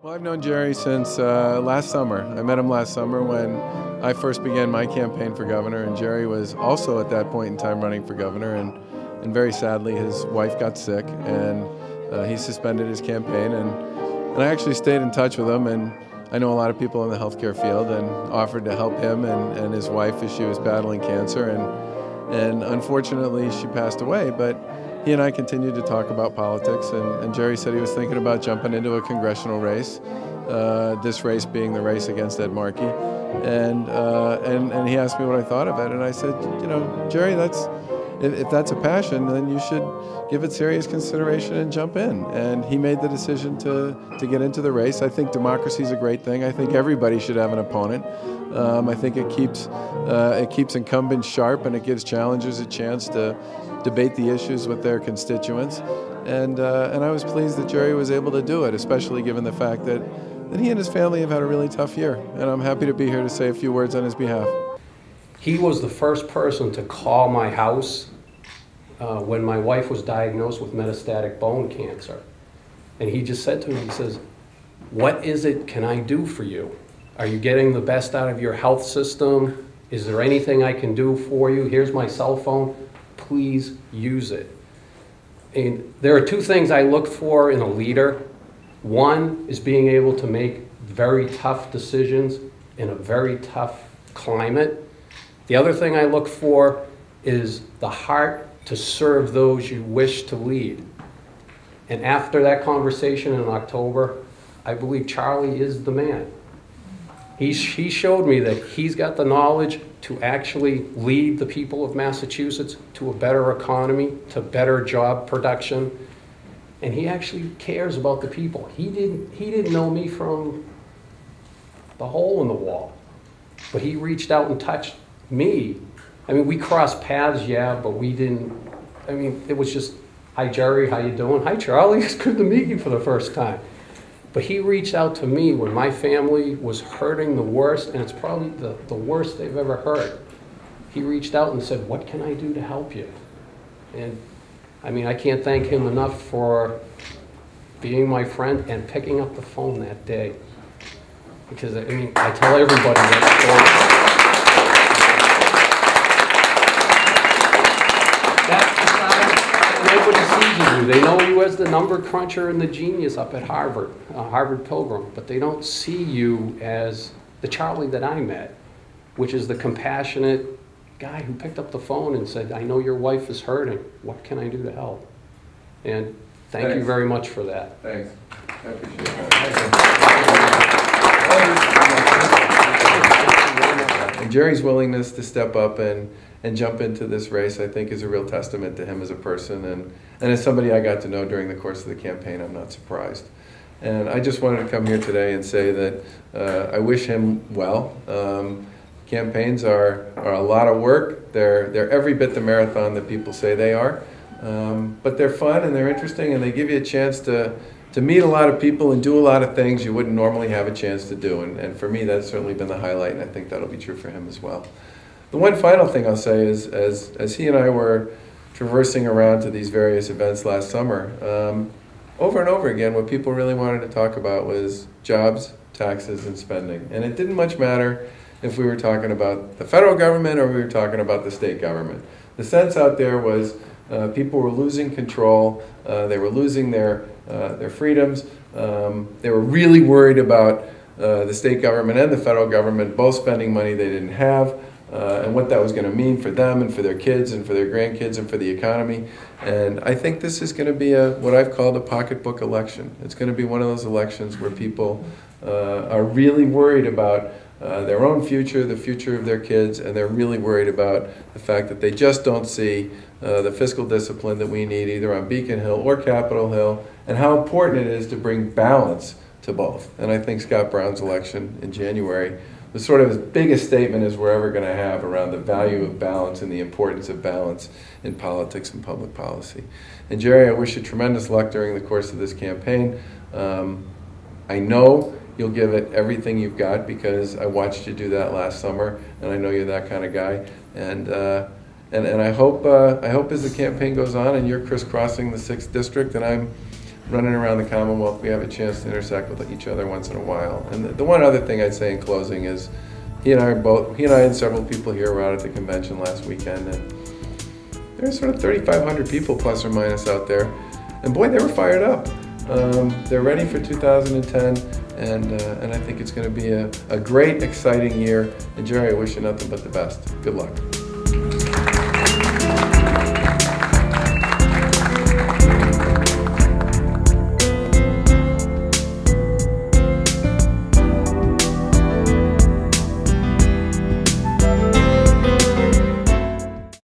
Well, I've known Gerry since last summer. I met him last summer when I first began my campaign for governor, and Gerry was also at that point in time running for governor, and very sadly his wife got sick, and he suspended his campaign, and I actually stayed in touch with him, and I know a lot of people in the healthcare field, and offered to help him and his wife as she was battling cancer, and unfortunately she passed away, but he and I continued to talk about politics, and Gerry said he was thinking about jumping into a congressional race, this race being the race against Ed Markey, and he asked me what I thought of it, and I said, you know, Gerry, if that's a passion, then you should give it serious consideration and jump in. And he made the decision to get into the race. I think democracy is a great thing. I think everybody should have an opponent. I think it keeps incumbents sharp, and it gives challengers a chance to debate the issues with their constituents. And I was pleased that Gerry was able to do it, especially given the fact that he and his family have had a really tough year. And I'm happy to be here to say a few words on his behalf. He was the first person to call my house when my wife was diagnosed with metastatic bone cancer. And he just said to me, he says, "What is it can I do for you? Are you getting the best out of your health system? Is there anything I can do for you? Here's my cell phone. Please use it." And there are two things I look for in a leader. One is being able to make very tough decisions in a very tough climate. The other thing I look for is the heart to serve those you wish to lead. And after that conversation in October, I believe Charlie is the man. He showed me that he's got the knowledge to actually lead the people of Massachusetts to a better economy, to better job production, and he actually cares about the people. He didn't know me from the hole in the wall, but he reached out and touched me. I mean, we crossed paths, yeah, but we didn't, I mean, it was just, "Hi, Gerry, how you doing? Hi, Charlie, it's good to meet you for the first time." But he reached out to me when my family was hurting the worst, and it's probably the worst they've ever hurt. He reached out and said, "What can I do to help you?" And I mean, I can't thank him enough for being my friend and picking up the phone that day. Because, I mean, I tell everybody that story. Nobody sees you. They know you as the number cruncher and the genius up at Harvard, Harvard Pilgrim, but they don't see you as the Charlie that I met, which is the compassionate guy who picked up the phone and said, "I know your wife is hurting. What can I do to help?" And thank you very much for that. Thanks. I appreciate that. And Gerry's willingness to step up and jump into this race, I think, is a real testament to him as a person. And as somebody I got to know during the course of the campaign, I'm not surprised. And I just wanted to come here today and say that I wish him well. Campaigns are a lot of work. They're every bit the marathon that people say they are. But they're fun and they're interesting, and they give you a chance to meet a lot of people and do a lot of things you wouldn't normally have a chance to do. And for me, that's certainly been the highlight, and I think that'll be true for him as well. The one final thing I'll say is, as he and I were traversing around to these various events last summer, over and over again, what people really wanted to talk about was jobs, taxes, and spending. And it didn't much matter if we were talking about the federal government or we were talking about the state government. The sense out there was people were losing control, they were losing their freedoms, they were really worried about the state government and the federal government both spending money they didn't have, and what that was going to mean for them and for their kids and for their grandkids and for the economy. And I think this is going to be what I've called a pocketbook election. It's going to be one of those elections where people are really worried about their own future, the future of their kids, and they're really worried about the fact that they just don't see the fiscal discipline that we need either on Beacon Hill or Capitol Hill, and how important it is to bring balance to both. And I think Scott Brown's election in January was sort of as big a statement as we're ever going to have around the value of balance and the importance of balance in politics and public policy. And Gerry, I wish you tremendous luck during the course of this campaign. I know you'll give it everything you've got because I watched you do that last summer, and I know you're that kind of guy. And I hope as the campaign goes on and you're crisscrossing the 6th district, and running around the Commonwealth, we have a chance to intersect with each other once in a while. And the one other thing I'd say in closing is, he and I and several people here were out at the convention last weekend, and there's sort of 3,500 people plus or minus out there. And boy, they were fired up. They're ready for 2010, and I think it's going to be a great, exciting year. And Gerry, I wish you nothing but the best. Good luck.